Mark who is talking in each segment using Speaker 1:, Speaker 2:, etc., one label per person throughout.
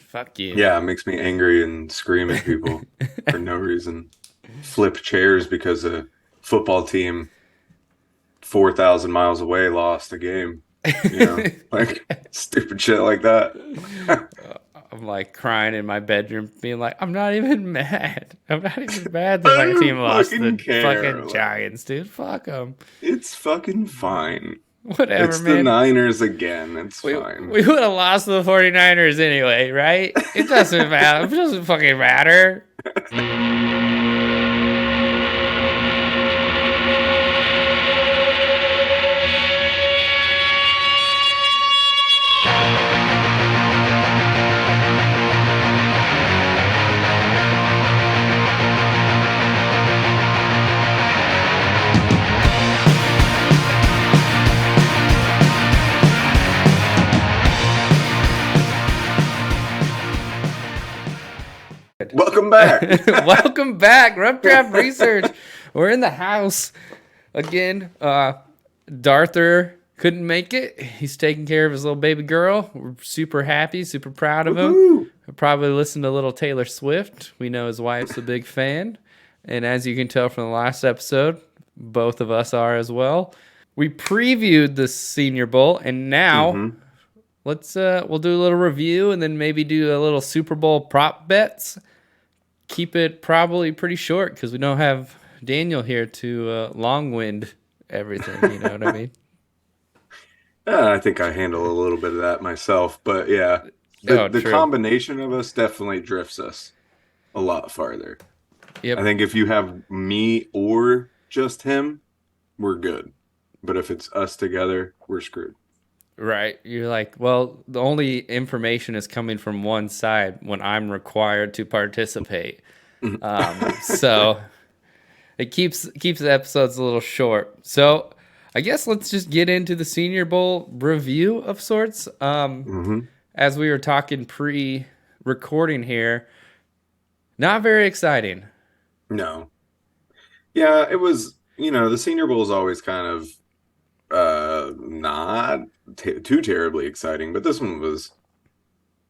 Speaker 1: Fuck you.
Speaker 2: Yeah, it makes me angry and scream at people for no reason. Flip chairs because a football team 4,000 miles away lost a game. Like stupid shit like that.
Speaker 1: I'm like crying in my bedroom, being like, I'm not even mad. I'm not even mad that
Speaker 2: I
Speaker 1: my team
Speaker 2: don't
Speaker 1: lost to
Speaker 2: fucking
Speaker 1: the
Speaker 2: care.
Speaker 1: fucking
Speaker 2: Like,
Speaker 1: Giants, dude. Fuck them.
Speaker 2: it's fucking fine.
Speaker 1: Whatever,
Speaker 2: It's the
Speaker 1: man.
Speaker 2: Niners again. It's fine.
Speaker 1: We would have lost to the 49ers anyway, right? It doesn't matter. It doesn't fucking matter.
Speaker 2: Welcome back.
Speaker 1: Welcome back, Rough Draft Research. We're in the house again. Darthur couldn't make it. He's taking care of his little baby girl. We're super happy, super proud of him.
Speaker 2: Woohoo.
Speaker 1: We'll probably listen to little Taylor Swift. We know his wife's a big fan. And as you can tell from the last episode, both of us are as well. We previewed the Senior Bowl, and now we'll do a little review and then maybe do a little Super Bowl prop bets. Keep it probably pretty short because we don't have Daniel here to long wind everything. You know what I mean?
Speaker 2: I think I handle a little bit of that myself, but yeah, the
Speaker 1: True.
Speaker 2: combination of us definitely drifts us a lot farther.
Speaker 1: Yep.
Speaker 2: I think if you have me or just him, we're good. But if it's us together, we're screwed.
Speaker 1: Right. You're like, well, the only information is coming from one side when I'm required to participate. So it keeps the episodes a little short. So I guess let's just get into the Senior Bowl review of sorts. As we were talking pre-recording here, not very exciting.
Speaker 2: No. Yeah, it was, the Senior Bowl is always kind of not too terribly exciting, but this one was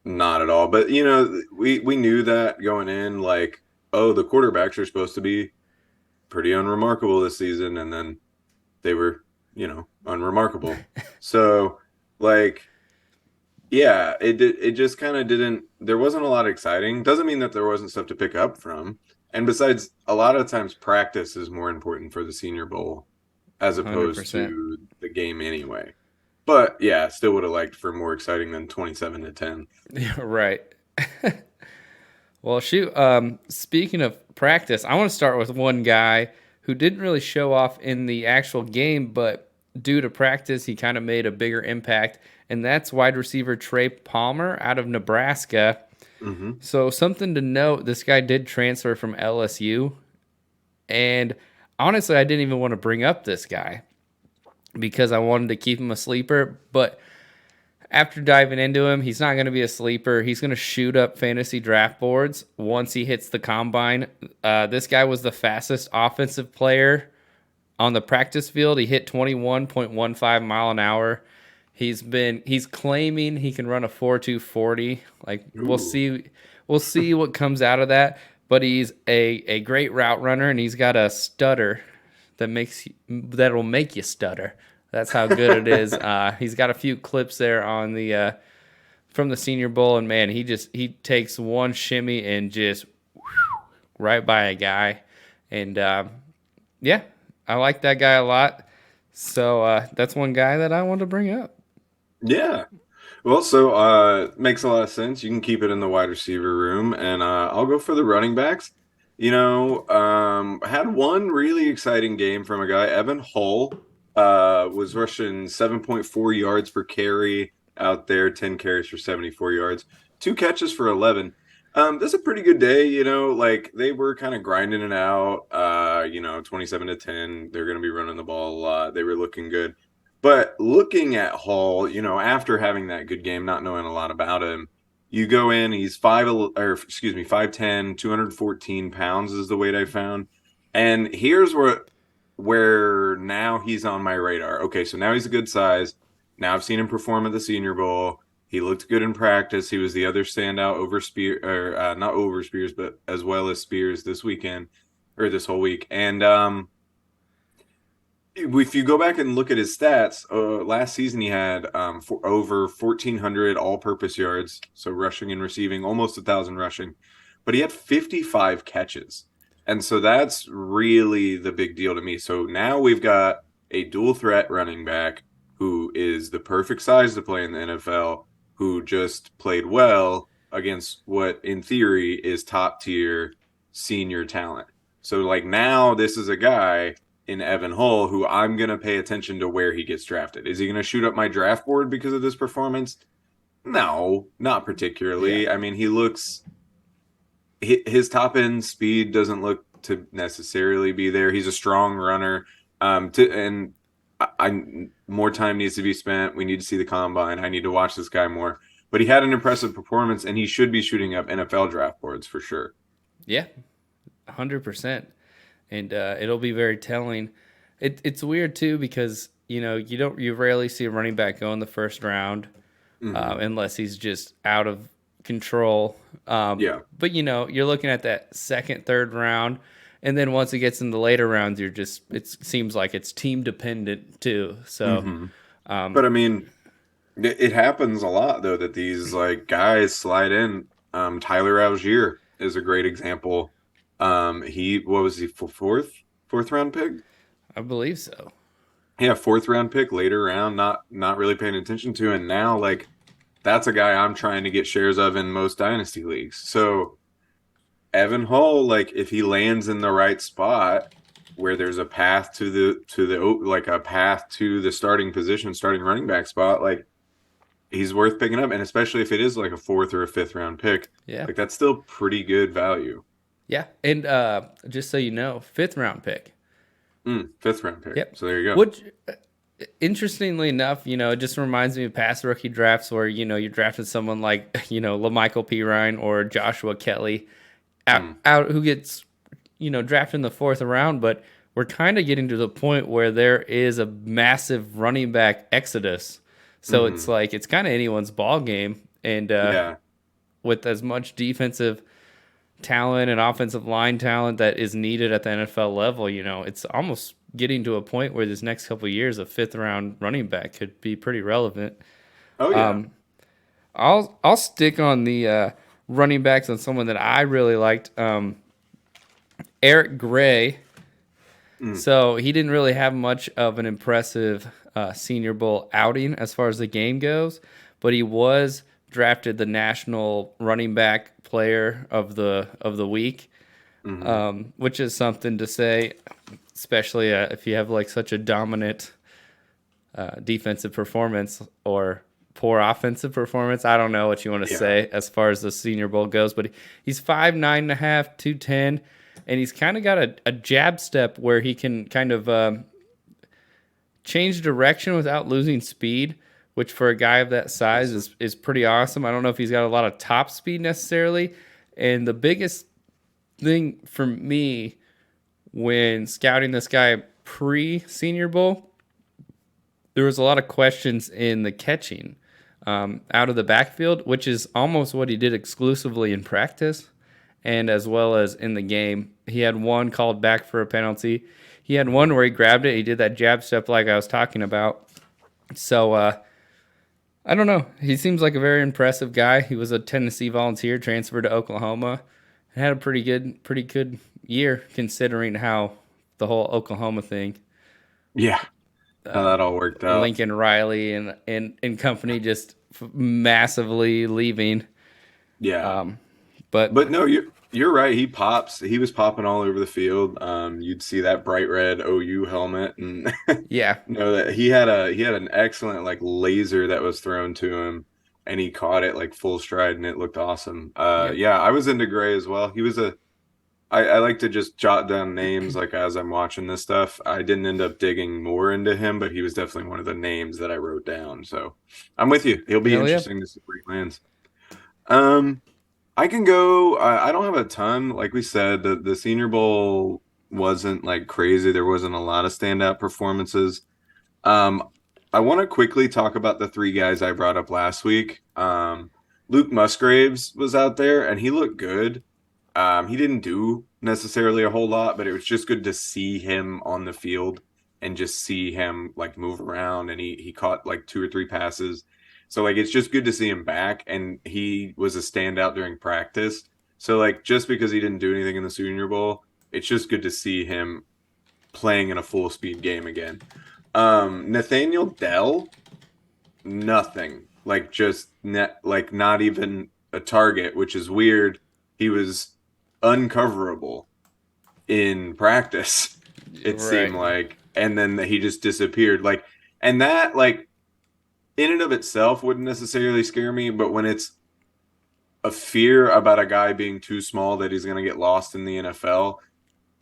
Speaker 2: not at all. But we knew that going in, like, oh, the quarterbacks are supposed to be pretty unremarkable this season, and then they were unremarkable. So, like, yeah, it just kind of didn't. There wasn't a lot exciting. Doesn't mean that there wasn't stuff to pick up from. And besides, a lot of times practice is more important for the Senior Bowl as opposed
Speaker 1: 100%.
Speaker 2: to the game anyway. But yeah, still would have liked for more exciting than 27-10.
Speaker 1: Yeah, right. Well, shoot. Speaking of practice, I want to start with one guy who didn't really show off in the actual game, but due to practice, he kind of made a bigger impact, and that's wide receiver Trey Palmer out of Nebraska. So something to note, this guy did transfer from LSU, and honestly, I didn't even want to bring up this guy because I wanted to keep him a sleeper, but after diving into him, he's not going to be a sleeper. He's going to shoot up fantasy draft boards once he hits the combine. This guy was the fastest offensive player on the practice field. He hit 21.15 mile an hour. He's claiming he can run a 4.2 40. Like, we'll see what comes out of that. But he's a great route runner, and he's got a stutter that'll make you stutter. That's how good it is. He's got a few clips there on from the Senior Bowl, and man, he takes one shimmy and just right by a guy. And yeah, I like that guy a lot. So that's one guy that I want to bring up.
Speaker 2: Yeah. Well, so makes a lot of sense. You can keep it in the wide receiver room, and I'll go for the running backs. Had one really exciting game from a guy, Evan Hull, was rushing 7.4 yards per carry out there, 10 carries for 74 yards, 2 catches for 11. That's a pretty good day, like they were kind of grinding it out, 27-10. They're going to be running the ball a lot. They were looking good. But looking at Hall, after having that good game, not knowing a lot about him, you go in, he's 5'10", 214 pounds is the weight I found. And here's where now he's on my radar. Okay, so now he's a good size. Now I've seen him perform at the Senior Bowl. He looked good in practice. He was the other standout over Spear, or not over Spears, but as well as Spears this weekend or this whole week. And if you go back and look at his stats, last season he had over 1,400 all-purpose yards, so rushing and receiving, almost 1,000 rushing, but he had 55 catches, and so that's really the big deal to me. So now we've got a dual threat running back who is the perfect size to play in the NFL, who just played well against what, in theory, is top tier senior talent. So like now this is a guy in Evan Hull, who I'm going to pay attention to where he gets drafted. Is he going to shoot up my draft board because of this performance? No, not particularly.
Speaker 1: Yeah.
Speaker 2: I mean, his top end speed doesn't look to necessarily be there. He's a strong runner. And more time needs to be spent. We need to see the combine. I need to watch this guy more. But he had an impressive performance, and he should be shooting up NFL draft boards for sure.
Speaker 1: Yeah, 100%. And it'll be very telling. It's weird too because you rarely see a running back go in the first round unless he's just out of control.
Speaker 2: Yeah.
Speaker 1: But you're looking at that second, third round, and then once it gets in the later rounds, it seems like it's team dependent too. So,
Speaker 2: But I mean, it happens a lot though that these like guys slide in. Tyler Algier is a great example. What was he, fourth round pick?
Speaker 1: I believe so.
Speaker 2: Yeah, fourth round pick, later round, not really paying attention to, and now like that's a guy I'm trying to get shares of in most dynasty leagues. So Evan Hull, like if he lands in the right spot where there's a path to the starting position, starting running back spot, like he's worth picking up, and especially if it is like a fourth or a fifth round pick,
Speaker 1: Yeah.
Speaker 2: like that's still pretty good value.
Speaker 1: Yeah. And just so you know, fifth round pick.
Speaker 2: Fifth round pick.
Speaker 1: Yep.
Speaker 2: So there you go.
Speaker 1: Which, interestingly enough, it just reminds me of past rookie drafts where, you drafted someone like, LaMichael Pirine or Joshua Kelly out who gets, drafted in the fourth round. But we're kind of getting to the point where there is a massive running back exodus. So it's like, it's kind of anyone's ball game. And with as much defensive talent and offensive line talent that is needed at the NFL level, it's almost getting to a point where this next couple of years, a fifth round running back could be pretty relevant.
Speaker 2: Oh yeah.
Speaker 1: I'll stick on the running backs on someone that I really liked, Eric Gray. So he didn't really have much of an impressive Senior Bowl outing as far as the game goes, but he was drafted the national running back player of the week, which is something to say, especially if you have like such a dominant defensive performance or poor offensive performance. I don't know what you want to say as far as the Senior Bowl goes, but he's 5'9.5", 210, and he's kind of got a jab step where he can kind of change direction without losing speed, which for a guy of that size is pretty awesome. I don't know if he's got a lot of top speed necessarily. And the biggest thing for me when scouting this guy pre-Senior Bowl, there was a lot of questions in the catching out of the backfield, which is almost what he did exclusively in practice and as well as in the game. He had one called back for a penalty. He had one where he grabbed it. He did that jab step like I was talking about. So, I don't know. He seems like a very impressive guy. He was a Tennessee Volunteer, transferred to Oklahoma, and had a pretty good year considering how the whole Oklahoma thing.
Speaker 2: Yeah, how that all worked out.
Speaker 1: Lincoln Riley and company just massively leaving.
Speaker 2: Yeah,
Speaker 1: but
Speaker 2: no, you're right. He was popping all over the field. You'd see that bright red OU helmet, and
Speaker 1: yeah,
Speaker 2: know that he had an excellent like laser that was thrown to him, and he caught it like full stride, and it looked awesome. Yeah, I was into Gray as well. He was I like to just jot down names like as I'm watching this stuff. I didn't end up digging more into him, but he was definitely one of the names that I wrote down. So I'm with you. It'll be interesting to see where he lands. I can go. I don't have a ton. Like we said, the Senior Bowl wasn't like crazy. There wasn't a lot of standout performances. I want to quickly talk about the three guys I brought up last week. Luke Musgraves was out there and he looked good. He didn't do necessarily a whole lot, but it was just good to see him on the field and just see him like move around. And he caught like two or three passes. So like it's just good to see him back. And he was a standout during practice. So like just because he didn't do anything in the Senior Bowl, it's just good to see him playing in a full speed game again. Nathaniel Dell, nothing. Like just like not even a target, which is weird. He was uncoverable in practice, it seemed
Speaker 1: Right.
Speaker 2: like, and then he just disappeared. Like, and that like in and of itself wouldn't necessarily scare me, but when it's a fear about a guy being too small that he's going to get lost in the NFL,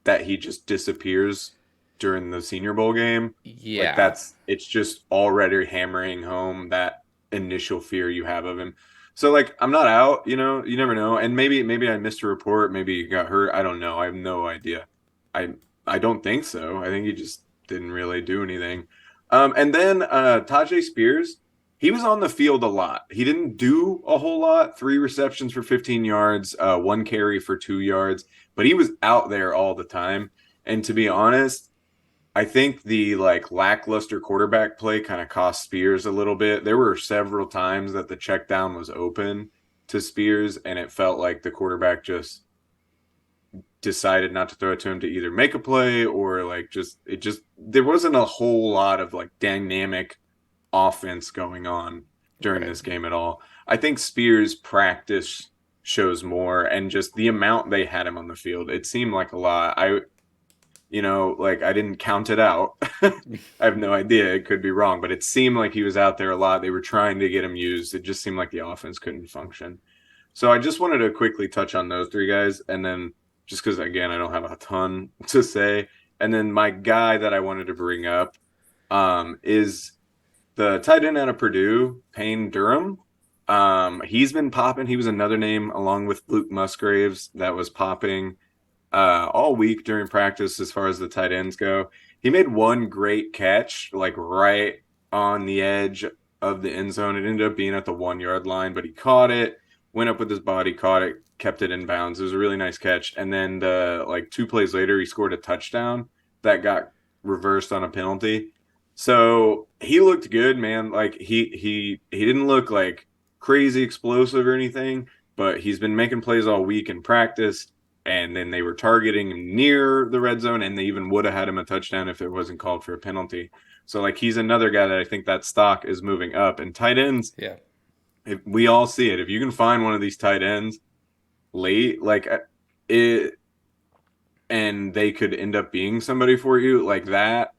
Speaker 2: that he just disappears during the Senior Bowl game, like
Speaker 1: Yeah.
Speaker 2: it's just already hammering home that initial fear you have of him. So like I'm not out, you never know. And maybe I missed a report, maybe he got hurt. I don't know. I have no idea. I I don't think so. I think he just didn't really do anything. And then Tyjae Spears, he was on the field a lot. He didn't do a whole lot. 3 receptions for 15 yards, 1 carry for 2 yards, but he was out there all the time. And to be honest, I think the like lackluster quarterback play kind of cost Spears a little bit. There were several times that the check down was open to Spears, and it felt like the quarterback just decided not to throw it to him to either make a play or like just there wasn't a whole lot of like dynamic offense going on during
Speaker 1: Right.
Speaker 2: this game at all. I think Spears practice shows more, and just the amount they had him on the field, it seemed like a lot. Like I didn't count it out. I have no idea. It could be wrong, but it seemed like he was out there a lot. They were trying to get him used. It just seemed like the offense couldn't function. So I just wanted to quickly touch on those three guys, and then just because again I don't have a ton to say, and then my guy that I wanted to bring up is the tight end out of Purdue, Payne Durham. He's been popping. He was another name along with Luke Musgraves that was popping all week during practice as far as the tight ends go. He made one great catch, like right on the edge of the end zone. It ended up being at the 1 yard line, but he caught it, went up with his body, caught it, kept it in bounds. It was a really nice catch. And then the like 2 plays later, he scored a touchdown that got reversed on a penalty. So he looked good, man. Like he didn't look like crazy explosive or anything, but he's been making plays all week in practice, and then they were targeting him near the red zone, and they even would have had him a touchdown if it wasn't called for a penalty. So like he's another guy that I think that stock is moving up. And tight ends,
Speaker 1: Yeah.
Speaker 2: if we all see it, if you can find one of these tight ends late, like it, and they could end up being somebody for you, like that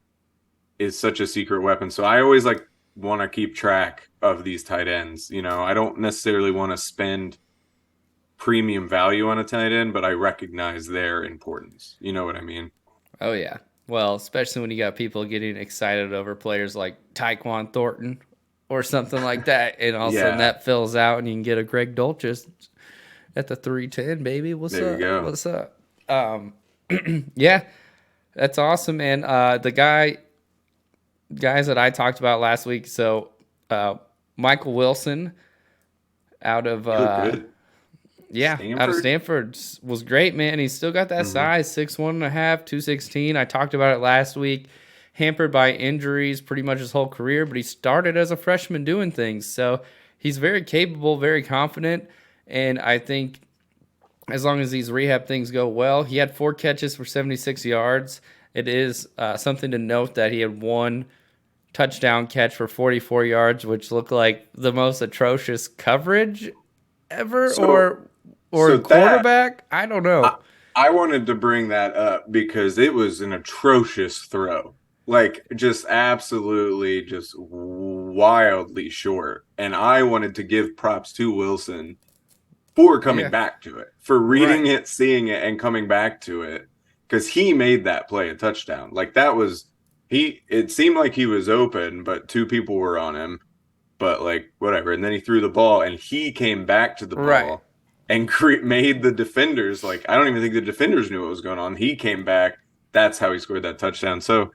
Speaker 2: is such a secret weapon. So I always like want to keep track of these tight ends. I don't necessarily want to spend premium value on a tight end, but I recognize their importance. You know what I mean?
Speaker 1: Oh yeah. Well, especially when you got people getting excited over players like Tyquan Thornton or something like that, and all of a sudden
Speaker 2: Yeah,
Speaker 1: that fills out, and you can get a Greg Dolchis at the 310, baby. What's
Speaker 2: there you
Speaker 1: up?
Speaker 2: go.
Speaker 1: What's up? Yeah, that's awesome, man. The guys that I talked about last week. So Michael Wilson out of
Speaker 2: You look good.
Speaker 1: out of
Speaker 2: Stanford?
Speaker 1: Stanford was great, man. He's still got that
Speaker 2: Mm-hmm.
Speaker 1: size, 6'1.5", 216. I talked about it last week. Hampered by injuries pretty much his whole career, but he started as a freshman doing things. So he's very capable, very confident, and I think as long as these rehab things go well, he had 4 catches for 76 yards. It is something to note that he had one touchdown catch for 44 yards, which looked like the most atrocious coverage ever,
Speaker 2: So,
Speaker 1: or
Speaker 2: that
Speaker 1: quarterback. I don't
Speaker 2: I,
Speaker 1: know.
Speaker 2: I wanted to bring that up because it was an atrocious throw. Like just absolutely just wildly short. And I wanted to give props to Wilson for coming
Speaker 1: Yeah,
Speaker 2: back to it, for reading
Speaker 1: right,
Speaker 2: it, seeing it, and coming back to it. Because he made that play a touchdown. Like that was it seemed like he was open, but two people were on him. But like whatever. And then he threw the ball, and he came back to the
Speaker 1: right.
Speaker 2: ball and made the defenders like I don't even think the defenders knew what was going on. He came back. That's how he scored that touchdown. So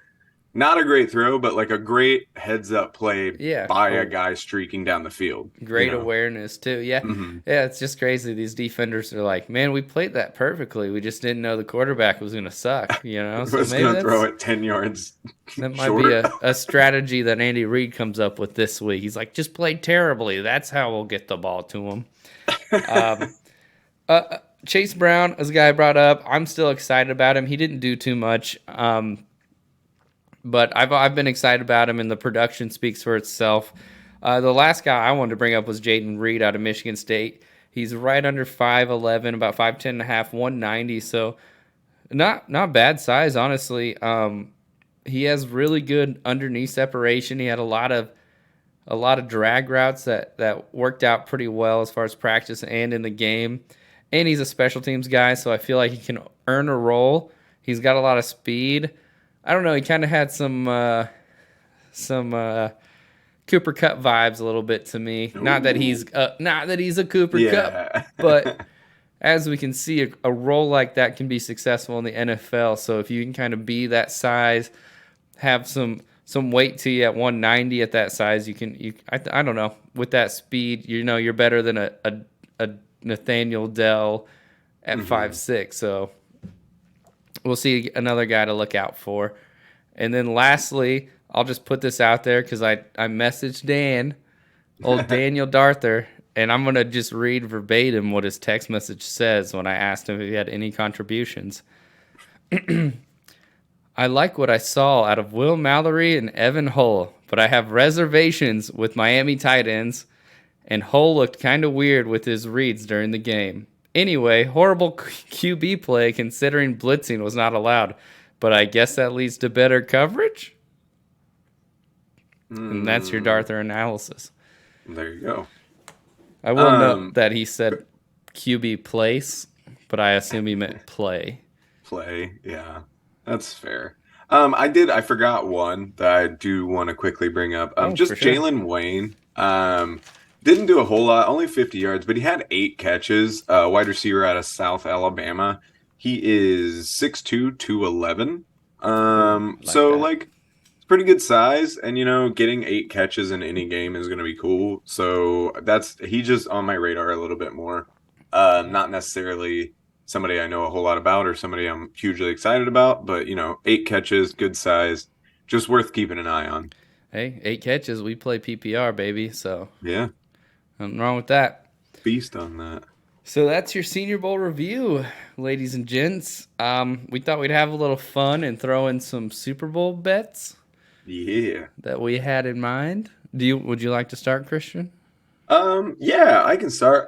Speaker 2: not a great throw, but like a great heads up play
Speaker 1: Yeah.
Speaker 2: by a
Speaker 1: Oh,
Speaker 2: guy streaking down the field, you
Speaker 1: great
Speaker 2: know.
Speaker 1: awareness too. Yeah.
Speaker 2: Hmm.
Speaker 1: Yeah, it's just crazy. These defenders are like, man, we played that perfectly. We just didn't know the quarterback was going to suck, So
Speaker 2: Was
Speaker 1: maybe
Speaker 2: gonna throw it 10 yards
Speaker 1: that might be
Speaker 2: short.
Speaker 1: a strategy that Andy Reid comes up with this week. He's like, just play terribly. That's how we'll get the ball to him. Chase Brown, as a guy I brought up, I'm still excited about him. He didn't do too much, but I've been excited about him, and the production speaks for itself. The last guy I wanted to bring up was Jayden Reed out of Michigan State. He's right under 5'11", about 5'10 and a half, 190. So not bad size, honestly. He has really good underneath separation. He had a lot of drag routes that worked out pretty well as far as practice and in the game. And he's a special teams guy, so I feel like he can earn a role. He's got a lot of speed. I don't know. He kind of had some Cooper Cup vibes a little bit to me. Not that he's a Cooper Cup,
Speaker 2: Yeah.
Speaker 1: but as we can see, a role like that can be successful in the NFL. So if you can kind of be that size, have some weight to you at 190 at that size, I don't know, with that speed, you're better than a Nathaniel Dell at
Speaker 2: Hmm.
Speaker 1: 5'6". So we'll see another guy to look out for. And then lastly, I'll just put this out there because I messaged Dan, old Daniel Darthur, and I'm going to just read verbatim what his text message says when I asked him if he had any contributions. I like what I saw out of Will Mallory and Evan Hull, but I have reservations with Miami tight ends, and Hull looked kind of weird with his reads during the game. Anyway, horrible QB play considering blitzing was not allowed, but I guess that leads to better coverage? And that's your
Speaker 2: Mm,
Speaker 1: Darthur analysis.
Speaker 2: there you go.
Speaker 1: I will note
Speaker 2: Um,
Speaker 1: that he said QB place, but I assume he meant play.
Speaker 2: Play, yeah, that's fair. I forgot one that I do want to quickly bring up.
Speaker 1: Oh, for
Speaker 2: Just
Speaker 1: sure.
Speaker 2: Jalen Wayne. Didn't do a whole lot, only 50 yards, but he had 8 catches. Wide receiver out of South Alabama. He is 6'2", 211.
Speaker 1: Ooh, I like
Speaker 2: So
Speaker 1: that.
Speaker 2: like it's pretty good size, and getting 8 catches in any game is gonna be cool. So he's just on my radar a little bit more. Not necessarily somebody I know a whole lot about or somebody I'm hugely excited about, but 8 catches, good size, just worth keeping an eye on.
Speaker 1: Hey, 8 catches. We play PPR, baby, so
Speaker 2: Yeah,
Speaker 1: nothing wrong with that.
Speaker 2: feast on that.
Speaker 1: So that's your Senior Bowl review, ladies and gents. We thought we'd have a little fun and throw in some Super Bowl bets
Speaker 2: Yeah.
Speaker 1: that we had in mind. Would you like to start, Christian?
Speaker 2: Yeah, I can start.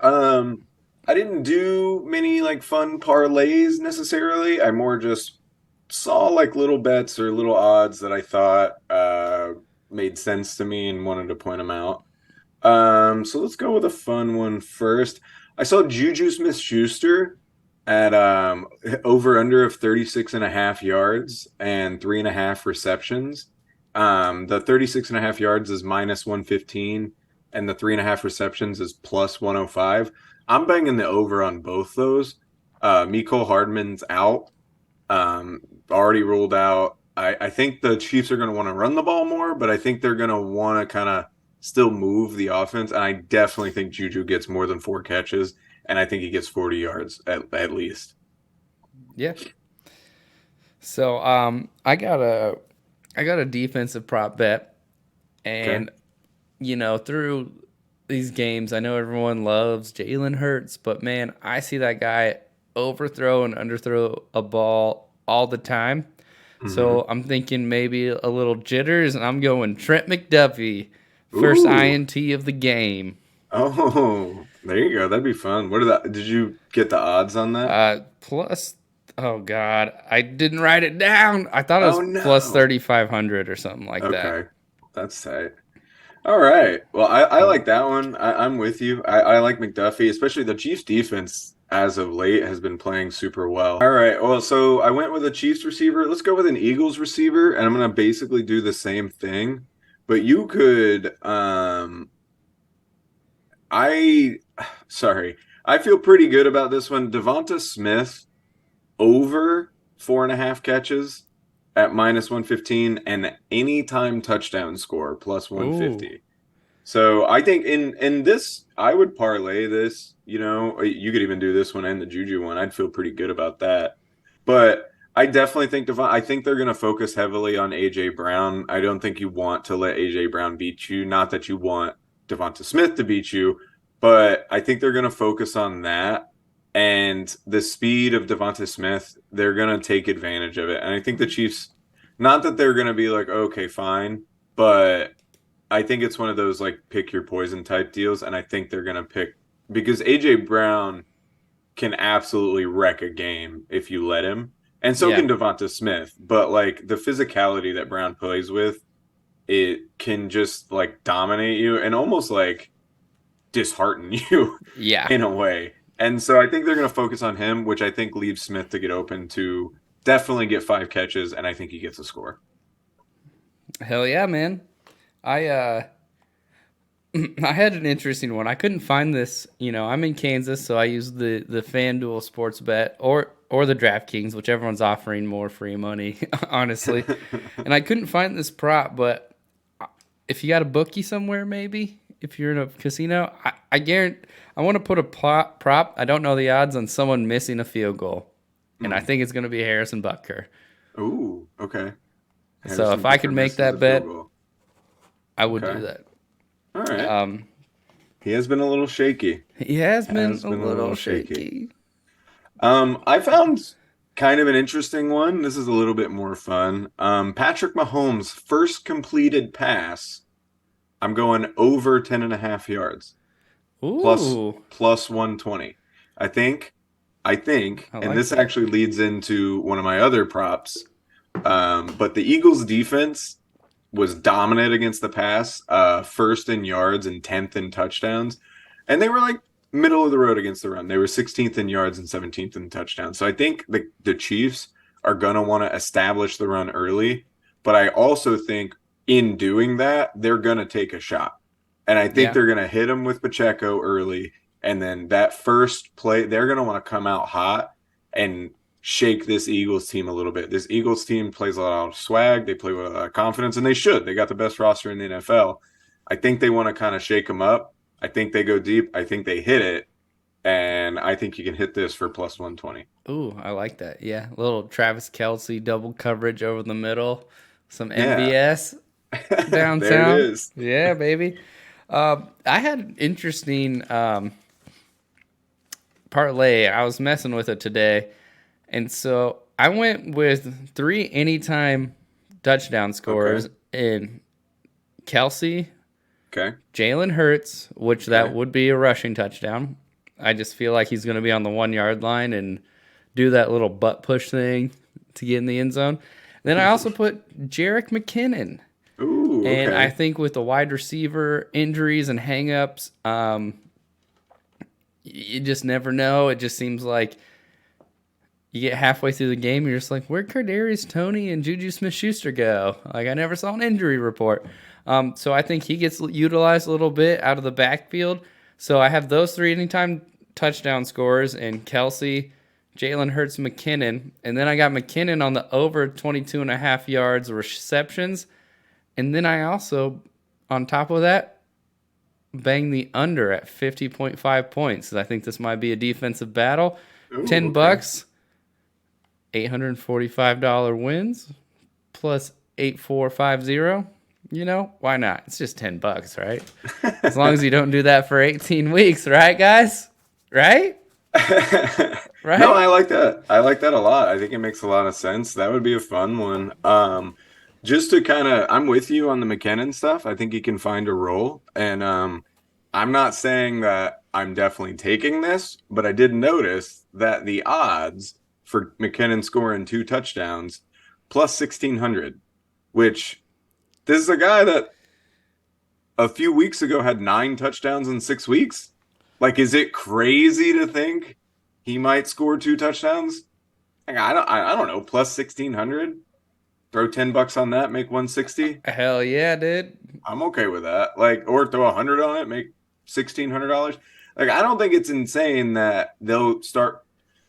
Speaker 2: I didn't do many like fun parlays necessarily. I more just saw like little bets or little odds that I thought made sense to me and wanted to point them out. So let's go with a fun one first. I saw Juju Smith-Schuster at over under of 36 and a half yards and 3.5 receptions. The 36 and a half yards is minus 115 and the 3.5 receptions is plus 105. I'm banging the over on both those. Mecole Hardman's out. Already ruled out. I think the Chiefs are going to want to run the ball more, but I think they're going to want to kind of still move the offense. And I definitely think Juju gets more than 4 catches, and I think he gets 40 yards at least.
Speaker 1: Yeah. So I got a defensive prop bet,
Speaker 2: Okay.
Speaker 1: and through these games, I know everyone loves Jalen Hurts, but man, I see that guy overthrow and underthrow a ball all the time.
Speaker 2: Hmm.
Speaker 1: So I'm thinking maybe a little jitters, and I'm going Trent McDuffie, first
Speaker 2: Ooh.
Speaker 1: INT of the game.
Speaker 2: Oh, there you go. That'd be fun. Did you get the odds on that?
Speaker 1: Plus, oh god, I didn't write it down. I thought it was
Speaker 2: Oh
Speaker 1: plus
Speaker 2: no.
Speaker 1: 3,500 or something like that.
Speaker 2: Okay. That's tight. All right. Well, I
Speaker 1: So
Speaker 2: like that one. I'm with you. I like McDuffie, especially the Chiefs defense as of late has been playing super well. All right. Well, so I went with a Chiefs receiver. Let's go with an Eagles receiver, and I'm gonna basically do the same thing. But you could I sorry. I feel pretty good about this one. Devonta Smith over 4.5 catches at minus 115 and anytime touchdown score plus
Speaker 1: Ooh.
Speaker 2: 150. So I think in this, I would parlay this. You know, you could even do this one and the Juju one. I'd feel pretty good about that. But I definitely think I think they're going to focus heavily on AJ Brown. I don't think you want to let AJ Brown beat you. Not that you want Devonta Smith to beat you, but I think they're going to focus on that. And the speed of Devonta Smith, they're going to take advantage of it. And I think the Chiefs, not that they're going to be like, okay, fine, but I think it's one of those like pick your poison type deals. And I think they're going to pick because AJ Brown can absolutely wreck a game if you let him. And so
Speaker 1: Yeah.
Speaker 2: can Devonta Smith. But like the physicality that Brown plays with, it can just like dominate you and almost like dishearten you
Speaker 1: Yeah.
Speaker 2: in a way. And so I think they're going to focus on him, which I think leaves Smith to get open to definitely get 5 catches, and I think he gets a score.
Speaker 1: Hell yeah, man. I I had an interesting one. I couldn't find this. I'm in Kansas, so I use the FanDuel sports bet or the DraftKings, whichever one's offering more free money, honestly. And I couldn't find this prop, but if you got a bookie somewhere, maybe if you're in a casino, I guarantee I want to put a prop. I don't know the odds on someone missing a field goal, and I think it's going to be Harrison Butker.
Speaker 2: Ooh, okay.
Speaker 1: So
Speaker 2: Harrison
Speaker 1: if I could
Speaker 2: Butker
Speaker 1: make
Speaker 2: misses a
Speaker 1: that
Speaker 2: field
Speaker 1: bet,
Speaker 2: goal.
Speaker 1: I would
Speaker 2: Okay.
Speaker 1: do that.
Speaker 2: All right.
Speaker 1: Um,
Speaker 2: He has been a little shaky.
Speaker 1: he has been
Speaker 2: Has
Speaker 1: a
Speaker 2: been a
Speaker 1: little
Speaker 2: little shaky.
Speaker 1: shaky.
Speaker 2: I found kind of an interesting one. This is a little bit more fun. Patrick Mahomes' first completed pass. I'm going over 10.5 yards, plus
Speaker 1: Ooh,
Speaker 2: plus 120. I think,
Speaker 1: I
Speaker 2: and
Speaker 1: like
Speaker 2: this
Speaker 1: that.
Speaker 2: actually leads into one of my other props. But the Eagles defense was dominant against the pass, first in yards and 10th in touchdowns. And they were like middle of the road against the run. They were 16th in yards and 17th in touchdowns. So I think the Chiefs are going to want to establish the run early. But I also think in doing that, they're going to take a shot. And I think
Speaker 1: Yeah,
Speaker 2: they're going to hit them with Pacheco early. And then that first play, they're going to want to come out hot and shake this Eagles team a little bit. This Eagles team plays a lot of swag. They play with a lot of confidence, and they should. They got the best roster in the NFL. I think they want to kind of shake them up. I think they go deep. I think they hit it. And I think you can hit this for plus 120.
Speaker 1: ooh, I like that. Yeah, little Travis Kelsey double coverage over the middle, some
Speaker 2: Yeah.
Speaker 1: MVS
Speaker 2: There it
Speaker 1: downtown.
Speaker 2: is.
Speaker 1: Yeah, baby. I had an interesting parlay. I was messing with it today, and so I went with 3 anytime touchdown
Speaker 2: Okay.
Speaker 1: scorers in Kelsey,
Speaker 2: Okay.
Speaker 1: Jalen Hurts, which that
Speaker 2: Okay.
Speaker 1: would be a rushing touchdown. I just feel like he's going to be on the 1 yard line and do that little butt push thing to get in the end zone. Then I also put Jerick McKinnon.
Speaker 2: Ooh,
Speaker 1: And I
Speaker 2: okay.
Speaker 1: think with the wide receiver injuries and hangups, you just never know. It just seems like you get halfway through the game, you're just like, where'd Kadarius Toney and Juju Smith-Schuster go? Like, I never saw an injury report. So I think he gets utilized a little bit out of the backfield. So I have those 3 anytime touchdown scorers and Kelsey, Jalen Hurts, McKinnon. And then I got McKinnon on the over 22.5 yards receptions. And then I also, on top of that, bang the under at 50.5 points. I think this might be a defensive battle.
Speaker 2: Ooh,
Speaker 1: 10
Speaker 2: okay.
Speaker 1: bucks, $845 wins plus 8450. Why not? It's just 10 bucks, right? As long as you don't do that for 18 weeks, right, guys? Right?
Speaker 2: No,
Speaker 1: Right?
Speaker 2: I like that. I like that a lot. I think it makes a lot of sense. That would be a fun one. Just to kind of, I'm with you on the McKinnon stuff. I think he can find a role. And I'm not saying that I'm definitely taking this, but I did notice that the odds for McKinnon scoring 2 touchdowns plus 1600, which this is a guy that a few weeks ago had 9 touchdowns in 6 weeks. Like, is it crazy to think he might score 2 touchdowns? Like, I don't know. Plus 1600. Throw 10 bucks on that, make 160.
Speaker 1: Hell yeah, dude.
Speaker 2: I'm okay with that. Like, or throw 100 on it, make $1,600. Like, I don't think it's insane that they'll start.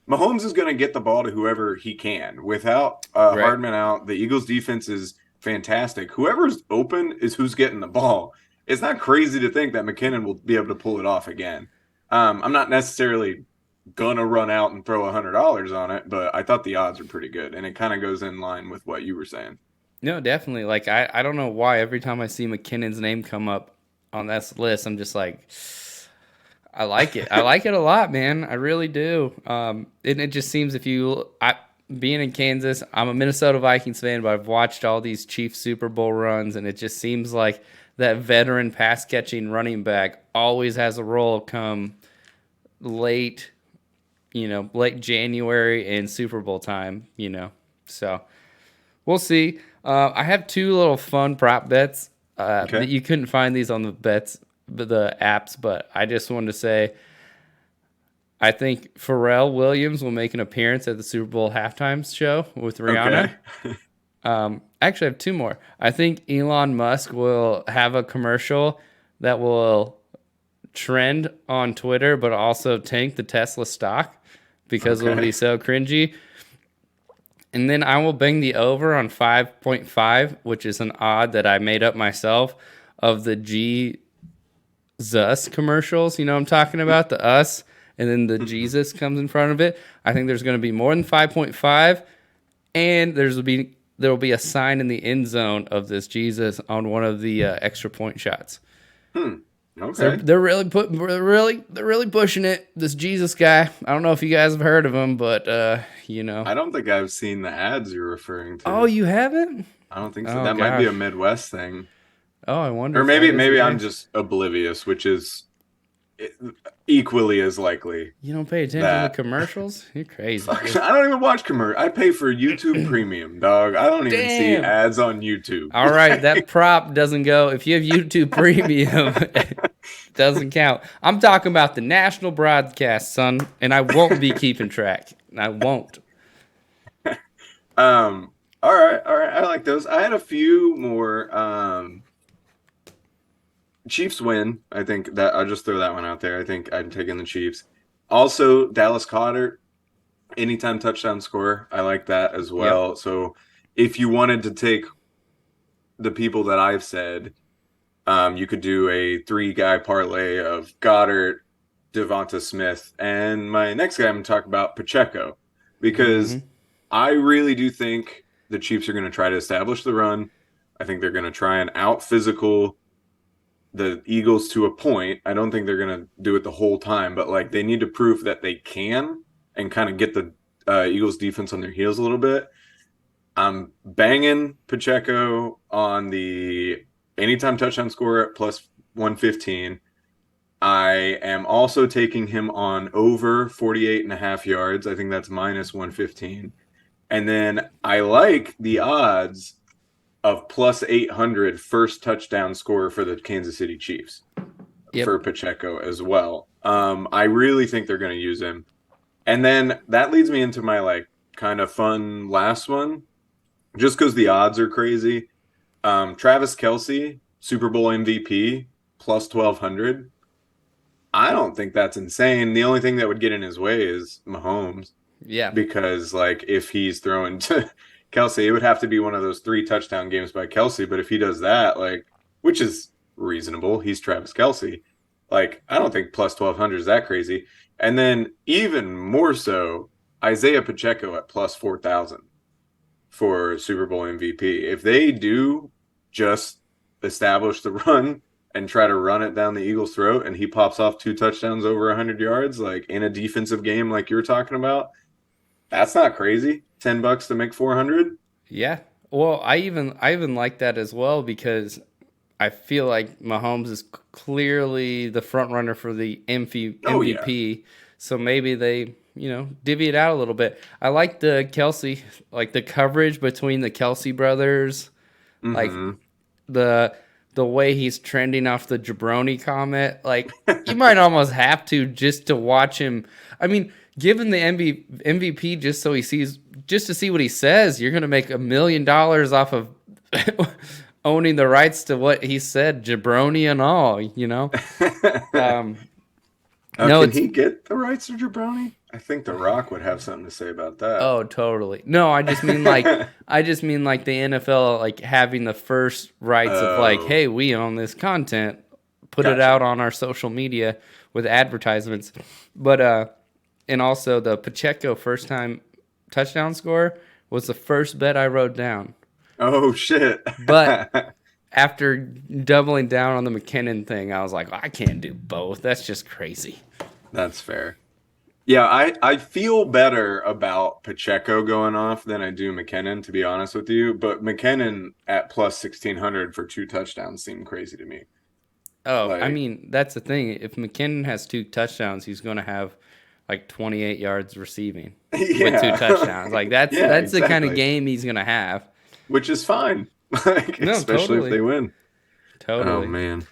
Speaker 2: Mahomes is going to get the ball to whoever he can. Without
Speaker 1: Right.
Speaker 2: Hardman out, the Eagles' defense is fantastic. Whoever's open is who's getting the ball. It's not crazy to think that McKinnon will be able to pull it off again. I'm not necessarily gonna run out and throw $100 on it, but I thought the odds are pretty good, and it kind of goes in line with what you were saying.
Speaker 1: No, definitely. Like I don't know why every time I see McKinnon's name come up on this list, I'm just like, I like it. I like it a lot, man. I really do. And it just seems being in Kansas, I'm a Minnesota Vikings fan, but I've watched all these Chiefs Super Bowl runs, and it just seems like that veteran pass catching running back always has a role come late, late January and Super Bowl time. So we'll see. I have two little fun prop bets.
Speaker 2: Okay.
Speaker 1: That you couldn't find these on the apps, but I just wanted to say I think Pharrell Williams will make an appearance at the Super Bowl halftime show with Rihanna.
Speaker 2: Okay.
Speaker 1: Actually, I have two more. I think Elon Musk will have a commercial that will trend on Twitter, but also tank the Tesla stock because it'll be so cringy. And then I will bang the over on 5.5, which is an odd that I made up myself, of the Jesus commercials. You know what I'm talking about? The us, and then the Jesus comes in front of it. I think there's going to be more than 5.5, and there'll be a sign in the end zone of this Jesus on one of the extra point shots.
Speaker 2: Okay.
Speaker 1: They're really pushing it. This Jesus guy. I don't know if you guys have heard of him, but
Speaker 2: I don't think I've seen the ads you're referring to.
Speaker 1: Oh, you haven't?
Speaker 2: I don't think so.
Speaker 1: Oh
Speaker 2: That might be a
Speaker 1: gosh.
Speaker 2: Midwest thing.
Speaker 1: Oh, I wonder
Speaker 2: Or
Speaker 1: if that is the
Speaker 2: maybe I'm
Speaker 1: case.
Speaker 2: just oblivious, which is equally as likely
Speaker 1: You don't pay attention to
Speaker 2: that.
Speaker 1: commercials? You're crazy,
Speaker 2: Fuck,
Speaker 1: dude.
Speaker 2: I don't even watch commercial. I pay for YouTube Premium, dog. I don't even see
Speaker 1: Damn.
Speaker 2: ads on YouTube.
Speaker 1: All right, that prop doesn't go. If you have YouTube Premium, it doesn't count. I'm talking about the national broadcast, son, and I won't be keeping track. I won't.
Speaker 2: All right, all right. I like those. I had a few more. Chiefs win. I think that I'll just throw that one out there. I think I'm taking the Chiefs. Also, Dallas Goedert, anytime touchdown score. I like that as
Speaker 1: Yep.
Speaker 2: well. So if you wanted to take the people that I've said, you could do a three-guy parlay of Goddard, Devonta Smith, and my next guy I'm going to talk about, Pacheco, because
Speaker 1: Mm-hmm.
Speaker 2: I really do think the Chiefs are going to try to establish the run. I think they're going to try and out physical the Eagles to a point. I don't think they're going to do it the whole time, but like they need to prove that they can and kind of get the Eagles defense on their heels a little bit. I'm banging Pacheco on the anytime touchdown score at plus 115. I am also taking him on over 48 and a half yards. I think that's minus 115. And then I like the odds of plus 800 first touchdown score for the Kansas City Chiefs for
Speaker 1: Yep.
Speaker 2: Pacheco as well. I really think they're going to use him. And then that leads me into my like kind of fun last one, just because the odds are crazy. Travis Kelce, Super Bowl MVP, plus 1200. I don't think that's insane. The only thing that would get in his way is Mahomes,
Speaker 1: Yeah.
Speaker 2: because like if he's throwing to Kelce, it would have to be one of those 3 touchdown games by Kelce. But if he does that, like, which is reasonable, he's Travis Kelce. Like, I don't think plus 1200 is that crazy. And then even more so, Isaiah Pacheco at plus 4000 for Super Bowl MVP. If they do just establish the run and try to run it down the Eagles' throat, and he pops off 2 touchdowns over 100 yards, like in a defensive game, like you're talking about, that's not crazy. $10 to make 400.
Speaker 1: Yeah. Well, I even like that as well because I feel like Mahomes is clearly the front runner for the
Speaker 2: Oh yeah.
Speaker 1: MVP. So maybe they, divvy it out a little bit. I like the Kelsey, like the coverage between the Kelsey brothers, like
Speaker 2: Mm-hmm.
Speaker 1: the the way he's trending off the jabroni comment. Like you might almost have to just to watch him. I mean, given the MVP just to see what he says, you're gonna make $1 million off of owning the rights to what he said, jabroni and all. Um, no,
Speaker 2: Can
Speaker 1: it's
Speaker 2: he get the rights to Jabroni? I think The Rock would have something to say about that.
Speaker 1: Oh, totally. No, I just mean like the NFL like having the first rights of like,
Speaker 2: Oh.
Speaker 1: hey, we own this content, put it
Speaker 2: Gotcha.
Speaker 1: out on our social media with advertisements. But and also the Pacheco first time touchdown score was the first bet I wrote down.
Speaker 2: Oh shit.
Speaker 1: But after doubling down on the McKinnon thing, I was like, I can't do both. That's just crazy.
Speaker 2: That's fair. Yeah, I feel better about Pacheco going off than I do McKinnon, to be honest with you. But McKinnon at plus 1,600 for 2 touchdowns seemed crazy to me.
Speaker 1: Oh, I
Speaker 2: Like,
Speaker 1: mean, that's the thing. If McKinnon has 2 touchdowns, he's going to have like 28 yards receiving with 2 touchdowns. Like that's
Speaker 2: Yeah,
Speaker 1: the kind of
Speaker 2: exactly.
Speaker 1: game he's going to have.
Speaker 2: Which is fine. Like,
Speaker 1: No,
Speaker 2: especially
Speaker 1: totally.
Speaker 2: if they win. Oh
Speaker 1: Totally.
Speaker 2: man.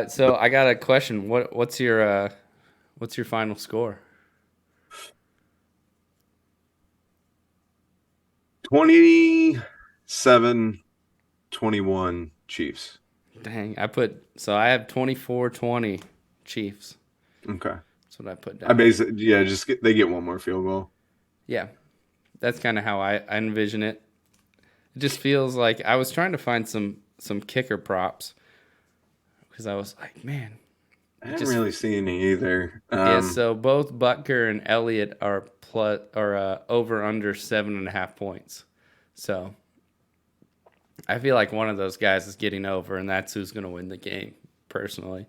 Speaker 1: So I got a question. What's your final score?
Speaker 2: 27-21 Chiefs.
Speaker 1: Dang, I have 24-20 Chiefs.
Speaker 2: Okay.
Speaker 1: That's what I put
Speaker 2: I
Speaker 1: down.
Speaker 2: basically, yeah, they get one more field goal.
Speaker 1: Yeah. That's kind of how I envision it. It just feels like I was trying to find some kicker props because I was like, man.
Speaker 2: I didn't really see any either.
Speaker 1: Yeah, so both Butker and Elliott are over under 7.5 points. So I feel like one of those guys is getting over, and that's who's going to win the game, personally.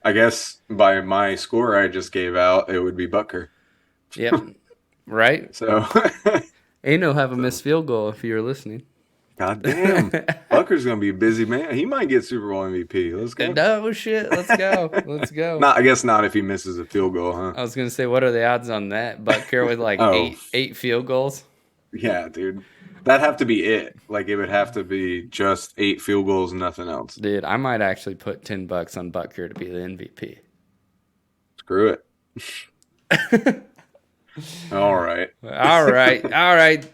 Speaker 2: I guess by my score I just gave out, it would be Butker.
Speaker 1: Yep. Right?
Speaker 2: So,
Speaker 1: Ain't have a missed field goal if you're listening.
Speaker 2: God damn. Butker's going to be a busy man. He might get Super Bowl MVP. Let's go.
Speaker 1: No shit. Let's go. Let's go.
Speaker 2: I guess not if he misses a field goal, huh?
Speaker 1: I was going to say, what are the odds on that? Butker with like eight field goals?
Speaker 2: Yeah, dude. That'd have to be it. Like, it would have to be just 8 field goals and nothing else.
Speaker 1: Dude, I might actually put $10 on Butker to be the MVP.
Speaker 2: Screw it. All right.
Speaker 1: All right.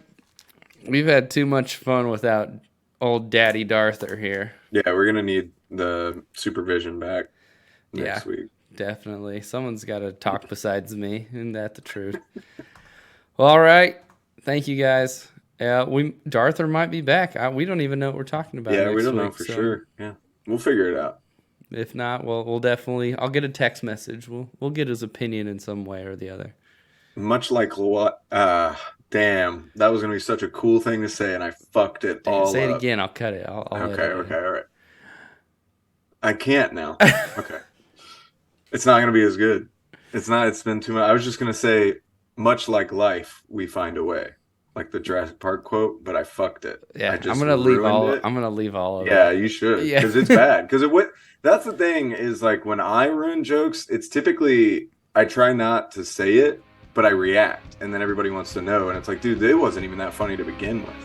Speaker 1: We've had too much fun without old Daddy Darthur here.
Speaker 2: Yeah, we're going to need the supervision back next week.
Speaker 1: Definitely. Someone's got to talk besides me. Isn't that the truth? Well, all right. Thank you, guys. Darthur might be back. We don't even know what we're talking about.
Speaker 2: Yeah,
Speaker 1: next
Speaker 2: we don't know
Speaker 1: week,
Speaker 2: for
Speaker 1: so
Speaker 2: sure. Yeah, we'll figure it out.
Speaker 1: If not, we'll definitely. I'll get a text message. We'll get his opinion in some way or the other.
Speaker 2: Much like what? Damn, that was gonna be such a cool thing to say, and I fucked it all
Speaker 1: Say
Speaker 2: up.
Speaker 1: it again. I'll cut it. I'll
Speaker 2: Okay, all right. I can't now. Okay, it's not gonna be as good. It's not. It's been too much. I was just gonna say, much like life, we find a way, like the Jurassic Park quote, but I fucked it.
Speaker 1: Yeah,
Speaker 2: I just
Speaker 1: I'm gonna leave
Speaker 2: ruined it.
Speaker 1: I'm gonna leave all of it.
Speaker 2: Yeah, you should,
Speaker 1: Yeah.
Speaker 2: because it's bad. Because that's the thing is like when I ruin jokes, it's typically I try not to say it, but I react, and then everybody wants to know, and it's like, dude, it wasn't even that funny to begin with.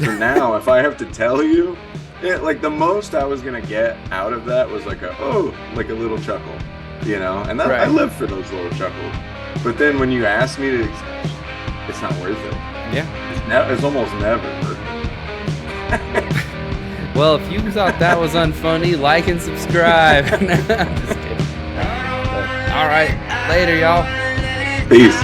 Speaker 2: So now, if I have to tell you, like the most I was gonna get out of that was like like a little chuckle, and that,
Speaker 1: Right.
Speaker 2: I live for those little chuckles. But then when you ask me to, it's not worth it.
Speaker 1: Yeah.
Speaker 2: It's almost never worth it.
Speaker 1: Well, if you thought that was unfunny, like and subscribe. No, I'm just kidding. All right. Later, y'all.
Speaker 2: Peace.